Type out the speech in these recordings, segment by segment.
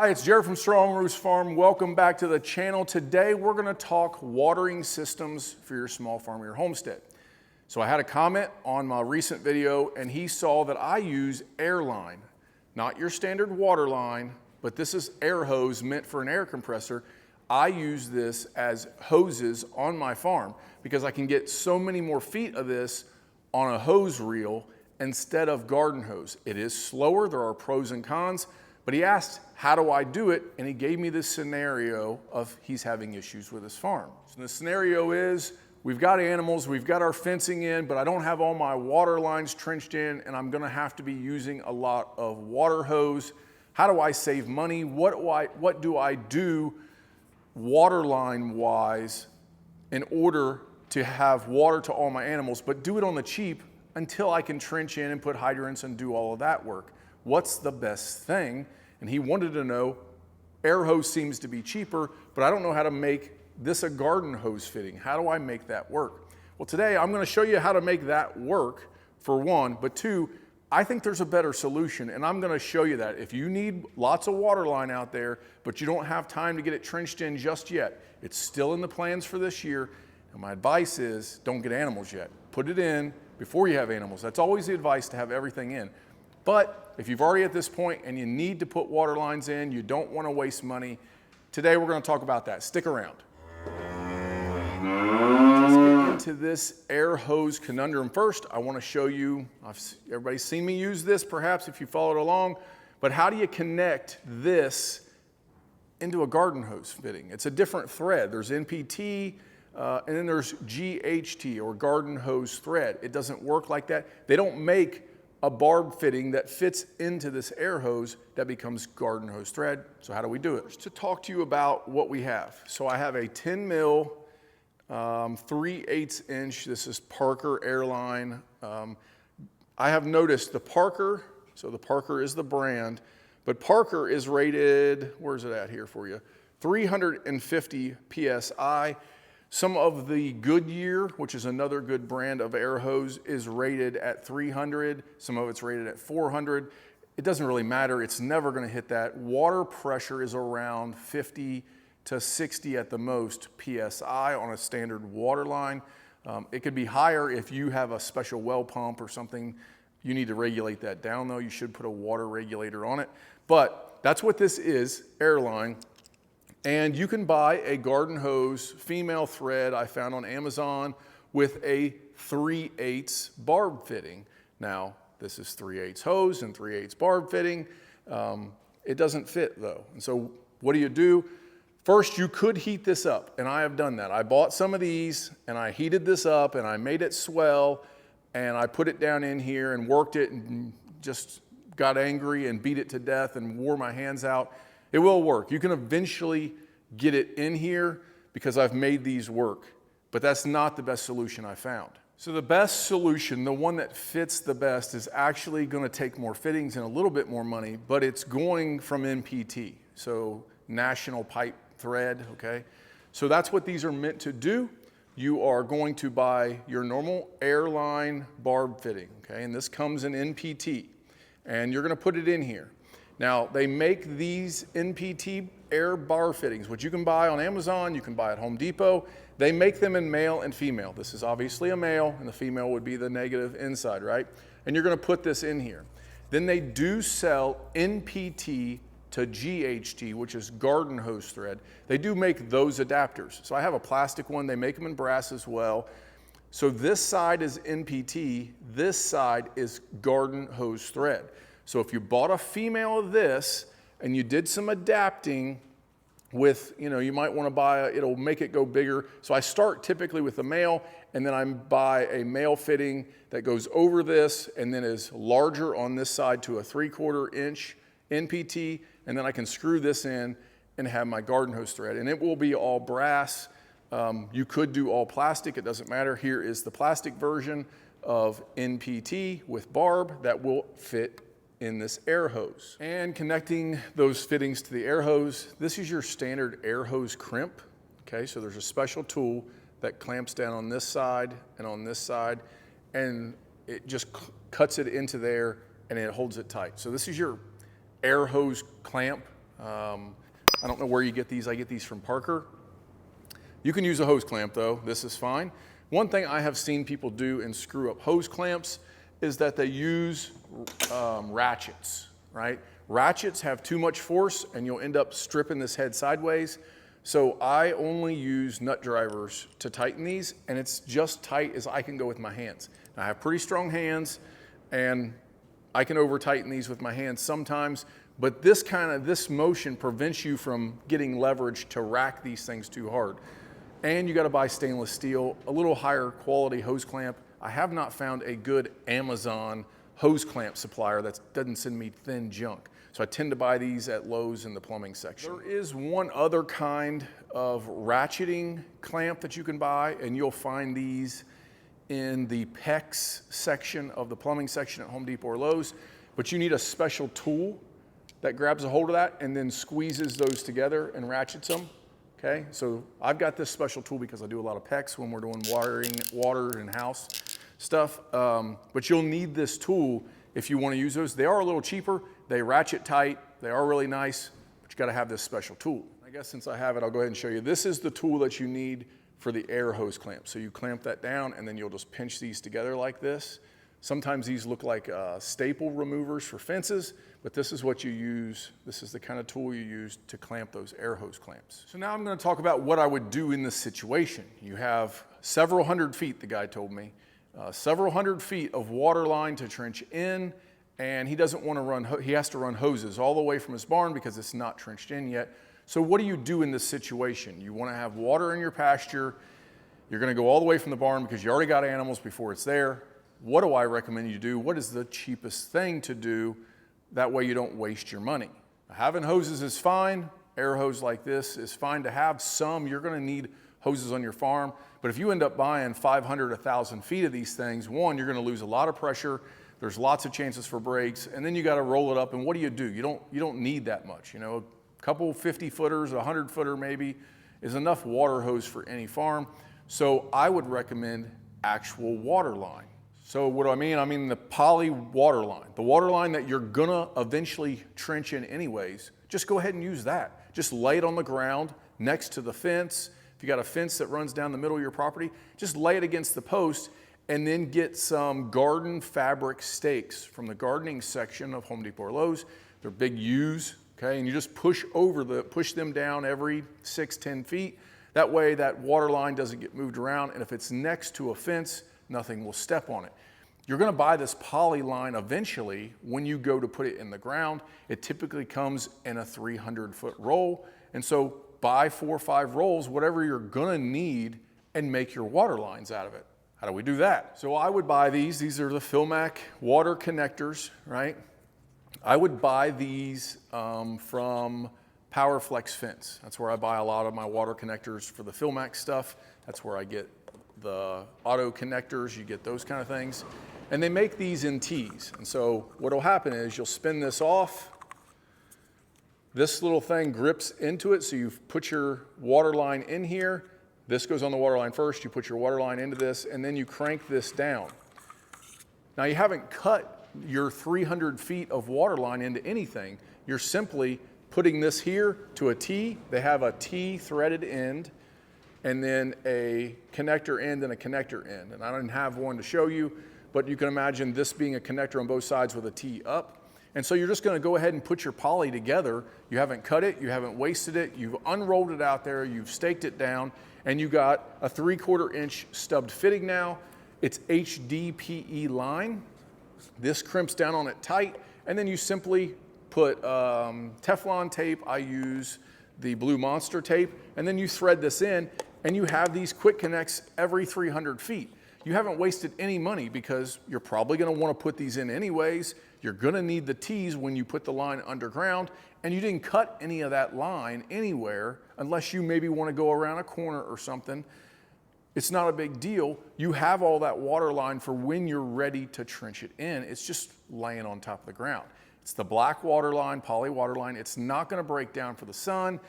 Hi, it's Jared from Strongroots Farm. Welcome back to the channel. Today we're going to talk watering systems for your small farm or your homestead. So I had a comment on my recent video and he saw that I use airline, not your standard water line, but this is air hose meant for an air compressor. I use this as hoses on my farm because I can get so many more feet of this on a hose reel instead of garden hose. It is slower, there are pros and cons, but he asked, how do I do it? And he gave me this scenario of he's having issues with his farm. So the scenario is, we've got animals, we've got our fencing in, but I don't have all my water lines trenched in and I'm gonna have to be using a lot of water hose. How do I save money? What do I do water line wise in order to have water to all my animals, but do it on the cheap until I can trench in and put hydrants and do all of that work? What's the best thing? And he wanted to know, air hose seems to be cheaper, but I don't know how to make this a garden hose fitting. How do I make that work? Well, today I'm going to show you how to make that work, for one, but two, I think there's a better solution, and I'm going to show you that. If you need lots of water line out there, but you don't have time to get it trenched in just yet, it's still in the plans for this year, and my advice is don't get animals yet. Put it in before you have animals. That's always the advice, to have everything in. But if you've already at this point and you need to put water lines in, you don't want to waste money, today we're going to talk about that. Stick around. Let's get into this air hose conundrum. First, I want to show you, everybody's seen me use this perhaps if you followed along, but how do you connect this into a garden hose fitting? It's a different thread. There's NPT, and then there's GHT, or garden hose thread. It doesn't work like that. They don't make a barb fitting that fits into this air hose that becomes garden hose thread. So how do we do it? Just to talk to you about what we have. So I have a 10 mil, 3/8 inch, this is Parker airline. I have noticed the Parker, so the Parker is the brand, but Parker is rated, where's it at here for you? 350 PSI. Some of the Goodyear, which is another good brand of air hose, is rated at 300. Some of it's rated at 400. It doesn't really matter. It's never going to hit that. Water pressure is around 50 to 60 at the most PSI on a standard water line. It could be higher if you have a special well pump or something. You need to regulate that down though. You should put a water regulator on it. But that's what this is, airline. And you can buy a garden hose female thread I found on Amazon with a 3/8 barb fitting. Now, this is 3/8 hose and 3/8 barb fitting. It doesn't fit though. And so what do? First, you could heat this up, and I have done that. I bought some of these and I heated this up and I made it swell and I put it down in here and worked it and just got angry and beat it to death and wore my hands out. It will work. You can eventually get it in here because I've made these work, but that's not the best solution I found. So the best solution, the one that fits the best, is actually going to take more fittings and a little bit more money, but it's going from NPT, so National Pipe Thread, okay? So that's what these are meant to do. You are going to buy your normal airline barb fitting, okay? And this comes in NPT, and you're going to put it in here. Now, they make these NPT air bar fittings, which you can buy on Amazon, you can buy at Home Depot. They make them in male and female. This is obviously a male, and the female would be the negative inside, right? And you're gonna put this in here. Then they do sell NPT to GHT, which is garden hose thread. They do make those adapters. So I have a plastic one, they make them in brass as well. So this side is NPT, this side is garden hose thread. So if you bought a female of this and you did some adapting with, you might want to buy, it'll make it go bigger. So I start typically with the male, and then I buy a male fitting that goes over this and then is larger on this side to a 3/4 inch NPT, and then I can screw this in and have my garden hose thread. And it will be all brass. You could do all plastic, it doesn't matter. Here is the plastic version of NPT with barb that will fit in this air hose. And connecting those fittings to the air hose, this is your standard air hose crimp. Okay, so there's a special tool that clamps down on this side and on this side, and it just cuts it into there and it holds it tight. So this is your air hose clamp. I don't know where you get these. I get these from Parker. You can use a hose clamp though, this is fine. One thing I have seen people do and screw up hose clamps is that they use ratchets, right? Ratchets have too much force and you'll end up stripping this head sideways. So I only use nut drivers to tighten these, and it's just tight as I can go with my hands. Now, I have pretty strong hands and I can over tighten these with my hands sometimes, but this motion prevents you from getting leverage to rack these things too hard. And you gotta buy stainless steel, a little higher quality hose clamp. I have not found a good Amazon hose clamp supplier that doesn't send me thin junk. So I tend to buy these at Lowe's in the plumbing section. There is one other kind of ratcheting clamp that you can buy, and you'll find these in the PEX section of the plumbing section at Home Depot or Lowe's, but you need a special tool that grabs a hold of that and then squeezes those together and ratchets them. Okay, so I've got this special tool because I do a lot of PEX when we're doing wiring, water and house stuff. But you'll need this tool if you want to use those. They are a little cheaper. They ratchet tight. They are really nice, but you got to have this special tool. I guess since I have it, I'll go ahead and show you. This is the tool that you need for the air hose clamp. So you clamp that down and then you'll just pinch these together like this. Sometimes these look like staple removers for fences, but this is what you use. This is the kind of tool you use to clamp those air hose clamps. So now I'm going to talk about what I would do in this situation. You have several hundred feet, the guy told me, several hundred feet of water line to trench in, and he doesn't want to run, he has to run hoses all the way from his barn because it's not trenched in yet. So what do you do in this situation? You want to have water in your pasture. You're going to go all the way from the barn because you already got animals before it's there. What do I recommend you do? What is the cheapest thing to do? That way you don't waste your money. Having hoses is fine. Air hose like this is fine to have some. You're going to need hoses on your farm. But if you end up buying 500, 1,000 feet of these things, one, you're going to lose a lot of pressure. There's lots of chances for breaks. And then you got to roll it up. And what do? You don't need that much. You know, a couple 50 footers, 100 footer maybe is enough water hose for any farm. So I would recommend actual water line. So what do I mean? I mean the poly water line. The water line that you're gonna eventually trench in anyways, just go ahead and use that. Just lay it on the ground next to the fence. If you got a fence that runs down the middle of your property, just lay it against the post and then get some garden fabric stakes from the gardening section of Home Depot or Lowe's. They're big U's, okay? And you just push them down every 6, 10 feet. That way that water line doesn't get moved around, and if it's next to a fence, nothing will step on it. You're going to buy this poly line eventually when you go to put it in the ground. It typically comes in a 300-foot roll. And so buy 4 or 5 rolls, whatever you're going to need, and make your water lines out of it. How do we do that? So I would buy these. These are the Filmac water connectors, right? I would buy these from PowerFlex Fence. That's where I buy a lot of my water connectors for the Filmac stuff. That's where I get the auto connectors, you get those kind of things. And they make these in T's. And so what will happen is you'll spin this off. This little thing grips into it, so you put your water line in here. This goes on the water line first, you put your water line into this, and then you crank this down. Now you haven't cut your 300 feet of water line into anything. You're simply putting this here to a T. They have a T threaded end, and then a connector end and a connector end. And I don't have one to show you, but you can imagine this being a connector on both sides with a T up. And so you're just gonna go ahead and put your poly together. You haven't cut it, you haven't wasted it, you've unrolled it out there, you've staked it down, and you got a 3/4 inch stubbed fitting now. It's HDPE line. This crimps down on it tight, and then you simply put Teflon tape. I use the Blue Monster tape, and then you thread this in, and you have these quick connects every 300 feet. You haven't wasted any money because you're probably gonna wanna put these in anyways. You're gonna need the T's when you put the line underground, and you didn't cut any of that line anywhere unless you maybe wanna go around a corner or something. It's not a big deal. You have all that water line for when you're ready to trench it in. It's just laying on top of the ground. It's the black water line, poly water line. It's not gonna break down for the sun.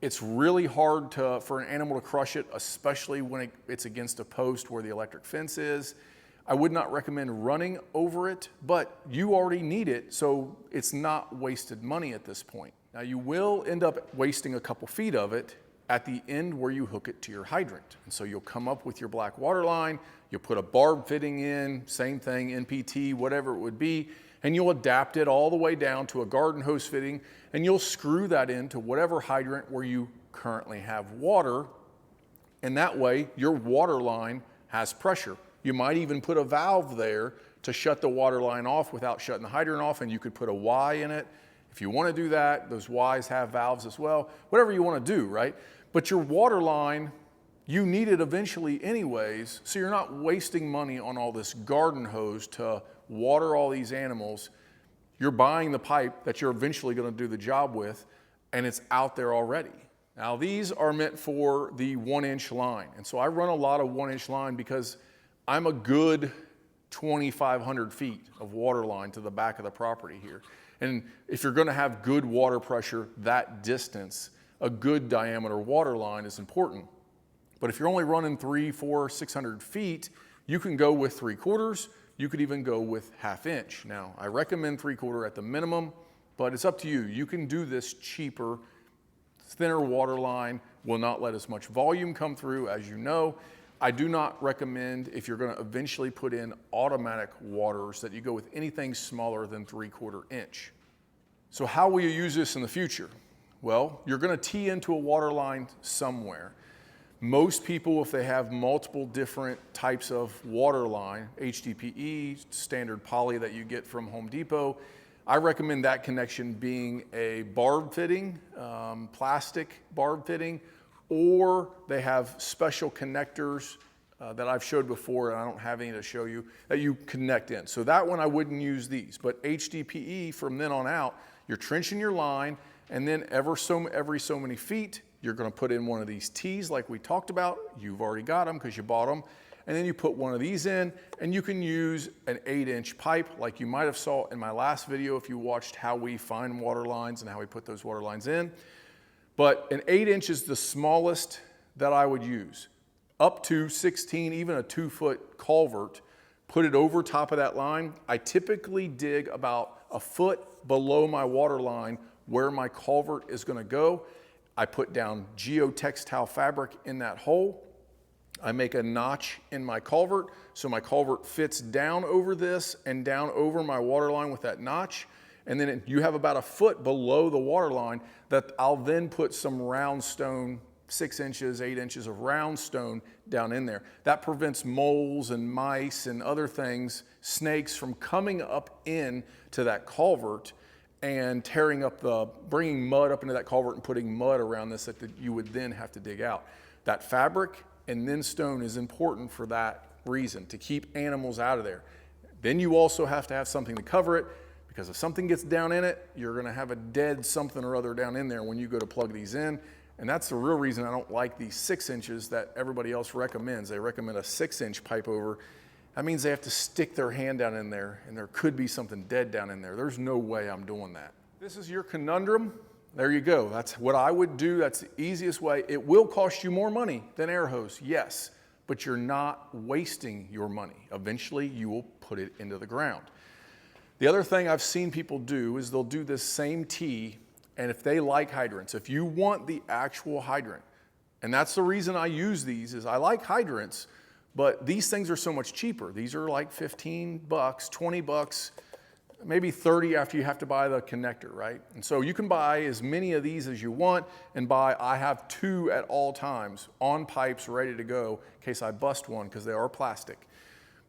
It's really hard for an animal to crush it, especially when it's against a post where the electric fence is. I would not recommend running over it, but you already need it, so it's not wasted money at this point. Now you will end up wasting a couple feet of it at the end where you hook it to your hydrant. And so you'll come up with your black water line, you'll put a barb fitting in, same thing, NPT, whatever it would be, and you'll adapt it all the way down to a garden hose fitting, and you'll screw that into whatever hydrant where you currently have water, and that way your water line has pressure. You might even put a valve there to shut the water line off without shutting the hydrant off, and you could put a Y in it. If you want to do that, those Ys have valves as well, whatever you want to do, right? But your water line, you need it eventually anyways, so you're not wasting money on all this garden hose to water all these animals. You're buying the pipe that you're eventually going to do the job with, and it's out there already. Now these are meant for the 1-inch line, and so I run a lot of 1-inch line because I'm a good 2,500 feet of water line to the back of the property here. And if you're going to have good water pressure that distance, a good diameter water line is important. But if you're only running 300, 400, 600 feet, you can go with 3/4. You could even go with 1/2 inch. Now, I recommend 3/4 at the minimum, but it's up to you. You can do this cheaper. Thinner water line will not let as much volume come through, as you know. I do not recommend, if you're going to eventually put in automatic waters, that you go with anything smaller than 3/4 inch. So how will you use this in the future? Well, you're going to tee into a water line somewhere. Most people, if they have multiple different types of water line, HDPE, standard poly that you get from Home Depot, I recommend that connection being a barb fitting, plastic barb fitting, or they have special connectors that I've showed before, and I don't have any to show you, that you connect in. So that one I wouldn't use these, but HDPE from then on out, you're trenching your line, and then every so many feet, you're gonna put in one of these T's like we talked about. You've already got them because you bought them. And then you put one of these in, and you can use an 8-inch pipe like you might have saw in my last video if you watched how we find water lines and how we put those water lines in. But an 8-inch is the smallest that I would use. Up to 16, even a 2-foot culvert, put it over top of that line. I typically dig about a foot below my water line where my culvert is gonna go. I put down geotextile fabric in that hole. I make a notch in my culvert, so my culvert fits down over this and down over my water line with that notch. And then you have about a foot below the water line that I'll then put some round stone, 6 inches, 8 inches of round stone down in there. That prevents moles and mice and other things, snakes, from coming up in to that culvert and bringing mud up into that culvert and putting mud around this that you would then have to dig out. That fabric and then stone is important for that reason, to keep animals out of there. Then you also have to have something to cover it, because if something gets down in it, you're gonna have a dead something or other down in there when you go to plug these in. And that's the real reason I don't like these 6 inches that everybody else recommends. They recommend a 6-inch pipe over. That means they have to stick their hand down in there, and there could be something dead down in there. There's no way I'm doing that. This is your conundrum. There you go. That's what I would do. That's the easiest way. It will cost you more money than air hose, yes, but you're not wasting your money. Eventually, you will put it into the ground. The other thing I've seen people do is they'll do this same tee, and if they like hydrants, if you want the actual hydrant, and that's the reason I use these, is I like hydrants, but these things are so much cheaper. These are like 15 bucks, 20 bucks, maybe 30 after you have to buy the connector, right? And so you can buy as many of these as you want and I have 2 at all times on pipes ready to go in case I bust one, because they are plastic.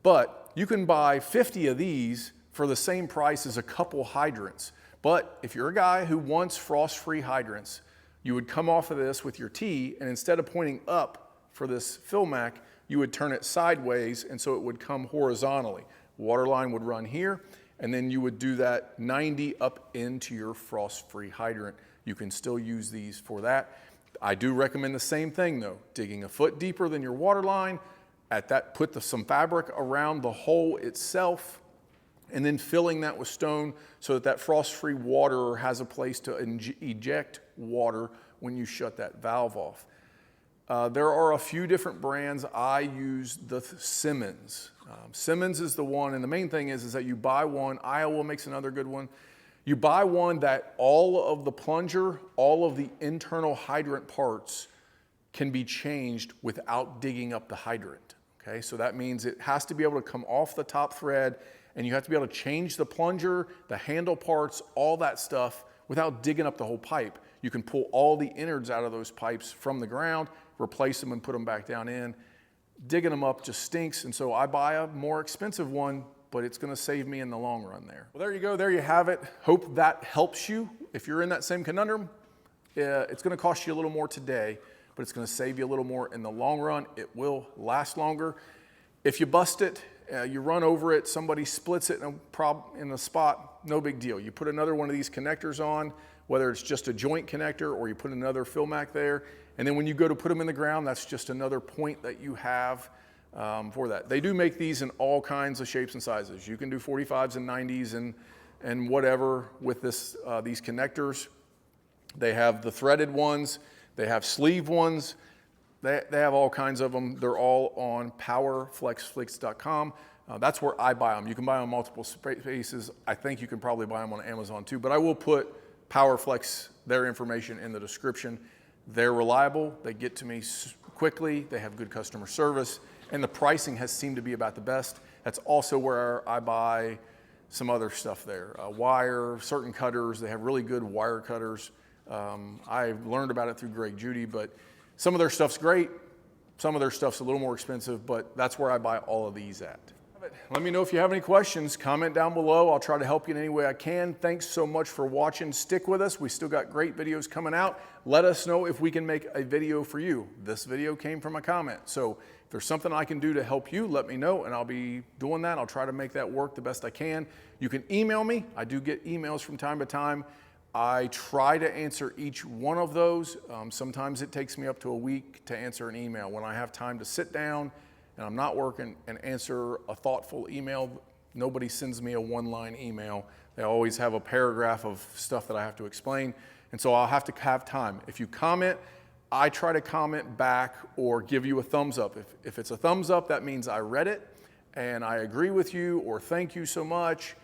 But you can buy 50 of these for the same price as a couple hydrants. But if you're a guy who wants frost-free hydrants, you would come off of this with your T, and instead of pointing up for this Filmac, you would turn it sideways, and so it would come horizontally. Water line would run here, and then you would do that 90 up into your frost-free hydrant. You can still use these for that. I do recommend the same thing though, digging a foot deeper than your water line. At that, put some fabric around the hole itself, and then filling that with stone so that frost-free water has a place to eject water when you shut that valve off. There are a few different brands. I use the Simmons. Simmons is the one, and the main thing is that you buy one. Iowa makes another good one. You buy one that all of the plunger, all of the internal hydrant parts can be changed without digging up the hydrant. Okay, so that means it has to be able to come off the top thread, and you have to be able to change the plunger, the handle parts, all that stuff without digging up the whole pipe. You can pull all the innards out of those pipes from the ground, replace them and put them back down in. Digging them up just stinks, and so I buy a more expensive one, but it's gonna save me in the long run there. Well, there you go, there you have it. Hope that helps you. If you're in that same conundrum, it's gonna cost you a little more today, but it's gonna save you a little more in the long run. It will last longer. If you bust it, you run over it, somebody splits it in a spot, no big deal. You put another one of these connectors on, whether it's just a joint connector or you put another fill mac there, and then when you go to put them in the ground, that's just another point that you have for that. They do make these in all kinds of shapes and sizes. You can do 45s and 90s and whatever with these connectors. They have the threaded ones, they have sleeve ones, they have all kinds of them. They're all on powerflexflix.com. That's where I buy them. You can buy them in multiple spaces. I think you can probably buy them on Amazon too, but I will put PowerFlex, their information in the description. They're reliable, they get to me quickly, they have good customer service, and the pricing has seemed to be about the best. That's also where I buy some other stuff there. Wire, certain cutters, they have really good wire cutters. I learned about it through Greg Judy, but some of their stuff's great, some of their stuff's a little more expensive, but that's where I buy all of these at. Let me know if you have any questions, comment down below. I'll try to help you in any way I can. Thanks so much for watching. Stick with us. We still got great videos coming out. Let us know if we can make a video for you. This video came from a comment. So if there's something I can do to help you, let me know, and I'll be doing that. I'll try to make that work the best I can. You can email me. I do get emails from time to time. I try to answer each one of those. Sometimes it takes me up to a week to answer an email. When I have time to sit down and I'm not working and answer a thoughtful email, nobody sends me a one-line email. They always have a paragraph of stuff that I have to explain, and so I'll have to have time. If you comment, I try to comment back or give you a thumbs up. If it's a thumbs up, that means I read it and I agree with you, or thank you so much.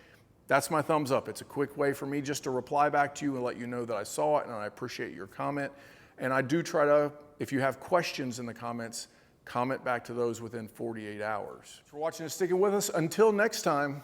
That's my thumbs up. It's a quick way for me just to reply back to you and let you know that I saw it and I appreciate your comment. And I do try to, if you have questions in the comments, comment back to those within 48 hours. Thanks for watching and sticking with us. Until next time.